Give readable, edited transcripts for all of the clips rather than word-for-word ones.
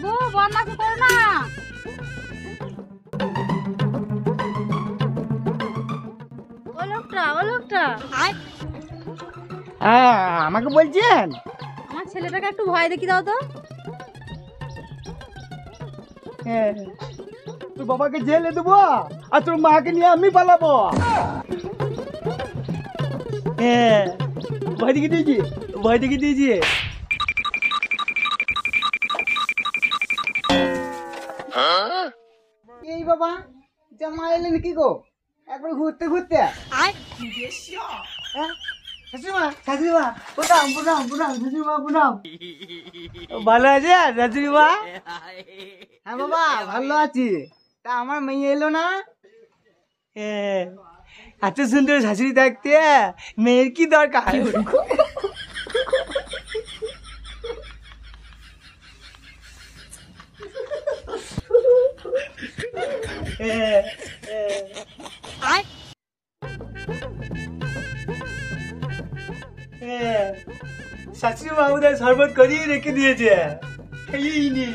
বাবু বদমাশি করো না। ও লোকটা আমাকে বলছেন? আমার ছেলেটাকে একটু ভয় দেখি দাও তো। তোর বাবাকে জেলে দেবো আর তোর মাকে নিয়ে আমি পালাবো। ভয় দেখে দিয়েছি, ভয় দেখে দিয়েছি। এই বাবা জামা এলেন কি গো? একবার ঘুরতে ঘুরতে ভালো আছে শাশুড়ি মা? হ্যাঁ বাবা ভালো আছি। তা আমার মেয়ে এলো না? এত সুন্দর শাশুড়ি থাকতে মেয়ের কি দরকার? শাশুড়ি মা উদয় শরবত করিয়ে রেখে দিয়েছে, খেয়েইনি।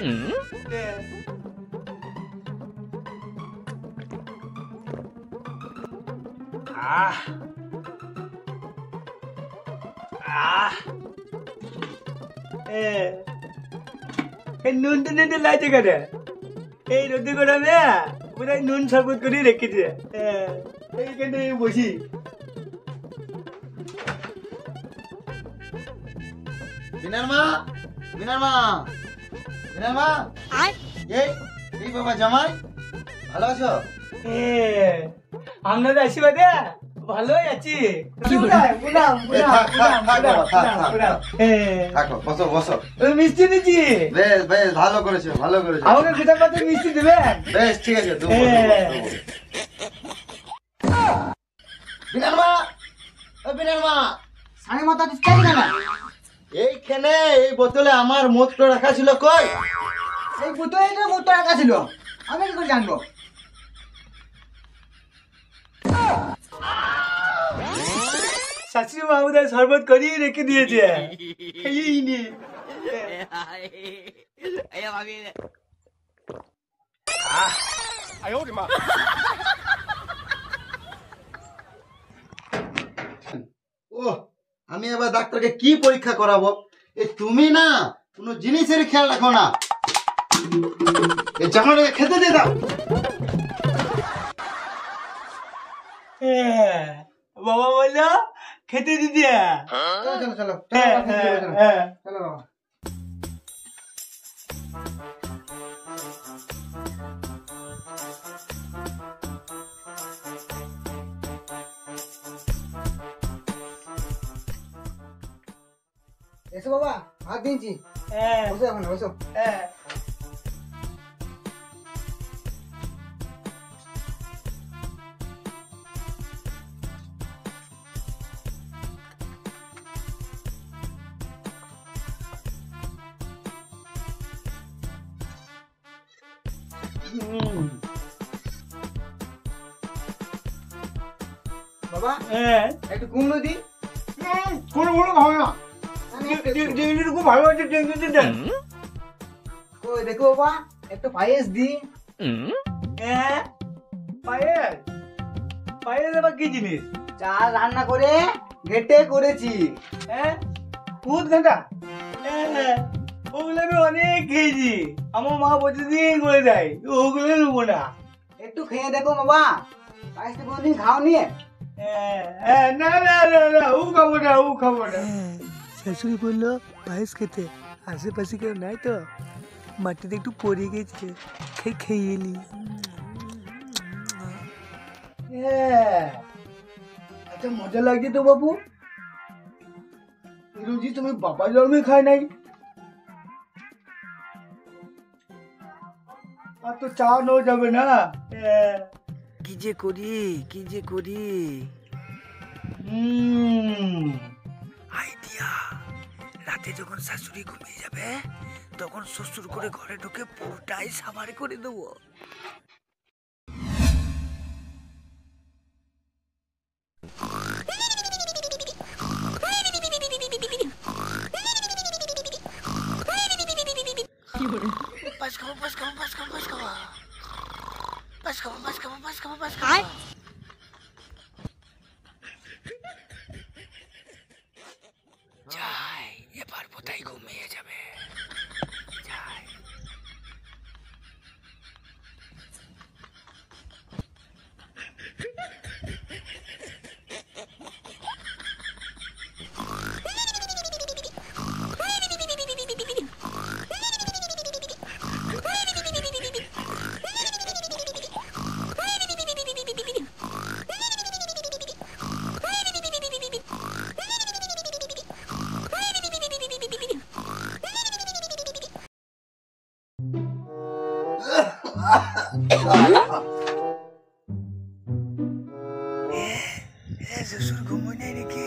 নুন তো নুন লাগছে কেন? এই রোদে গরমে বোধহয় নুন শরবত করে রেখেছে। এইখানে বসি। বিনার মা, বিনার মা, বিনার মা, এই বাবা জামাই ভালো আছো? আপনাদের আশীর্বাদে ভালোই আছি। বসো বসো। মিষ্টি দিচ্ছি। বেশ বেশ ভালো করেছো, ভালো করেছো। আমাকে কোথাও কোথাও মিষ্টি দেবেন? বেশ ঠিক আছে। বিনার মা, বিনার মা, সাড়ে মাথা দিচ্ছি না। এইখানে এই বোতলে আমার মদটা রাখা ছিল। কই এই বোতলে মদটা রাখা ছিল? আমি কি করে জানবো? শাশুড়ি মা উদয় শরবত করিয়ে রেখে দিয়েছে, খেয়েইনি। ও আমি এবার ডাক্তারকে কি পরীক্ষা করাবো? তুমি না কোনো জিনিসের খেয়াল রাখো না। এই জামাটাকে খেতে দিয়ে দাও। বাবা বললো খেতে দিতে। চলো চলো চলো চলো বাবা। এসো বাবা, ভাত দিয়েছি। বসো এখন, বসো। বাবা একটু কুমড়ো দি। কোনো বড় হবে না। খুব ভালো আছে। ওই দেখো বাবা একটু পায়েস দি। পায়েস? পায়েস আবার কি জিনিস? চাল রান্না করে ঘেটে করেছি। দুধ ঘেটা? ওগুলো আমি অনেক খেয়েছি, আমার মা প্রতিদিন করে দেয়। ওগুলো নেবো না। একটু খেয়ে দেখো বাবা, পায়েসটা কোনোদিন খাওনি? না না না না, ও খাবো না, ও খাবো না। শাশুড়ি বললো পায়েস খেতে, আশেপাশে কেউ নাই তো, মাটিতে একটু পড়ে গেছে, খেয়ে এলি। আচ্ছা মজা লাগছে তো বাবু। রুজি তুমি বাবা জন্মে খায় নাই। আর তো চা নেওয়া যাবে না। কি যে করি, কি যে করি। আইডিয়া, রাতে যখন শাশুড়ি ঘুমিয়ে যাবে তখন শ্বশুর করে ঘরে ঢুকে পুরোটাই সাবারে করে দেবো। আয় যাই এবার বোধহয় ঘুমিয়ে যাবে যাই শ্বশুর ঘুমোয় নাই নাকি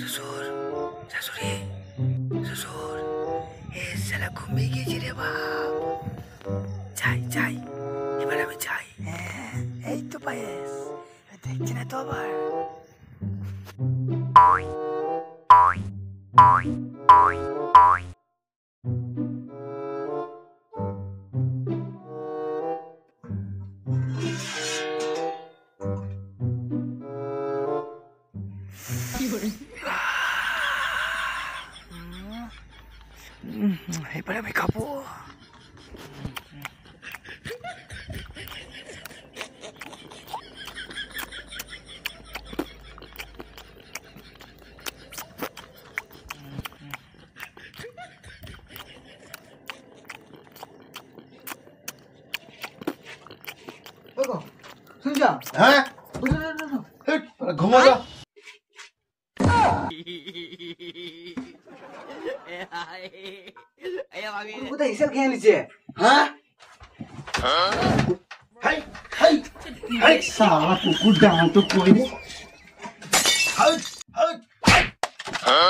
শ্বশুর শাশুড়ি শ্বশুর এ শালা ঘুমিয়ে গিয়েছি রে বাপ যাই যাই এবার আমি যাই এই তো পায়েস দেখছি না তো আবার এবারে আমি খাবো শুনছ হ্যাঁ ঘুমো যা কোথায় হিসেব খেয়ে নিচ্ছে হ্যাঁ হাই হাই হাই সালা কুকুর ডান তো কই রে হাই হাই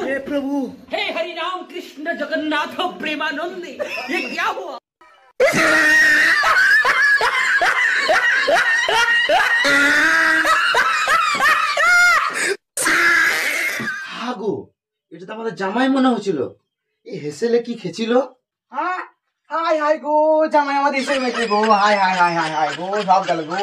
हे प्रभु हे हरि राम कृष्ण जगन्नाथ प्रेमानंद ये क्या हुआ হাগো এটা তো আমাদের জামাই মনে হচ্ছিল এই হেসেলে কি খেছিল হ্যাঁ হাই হাই গো জামাই আমাদের হিসেব মেটে গো হাই হাই হাই হাই হাই গো সব গেল গো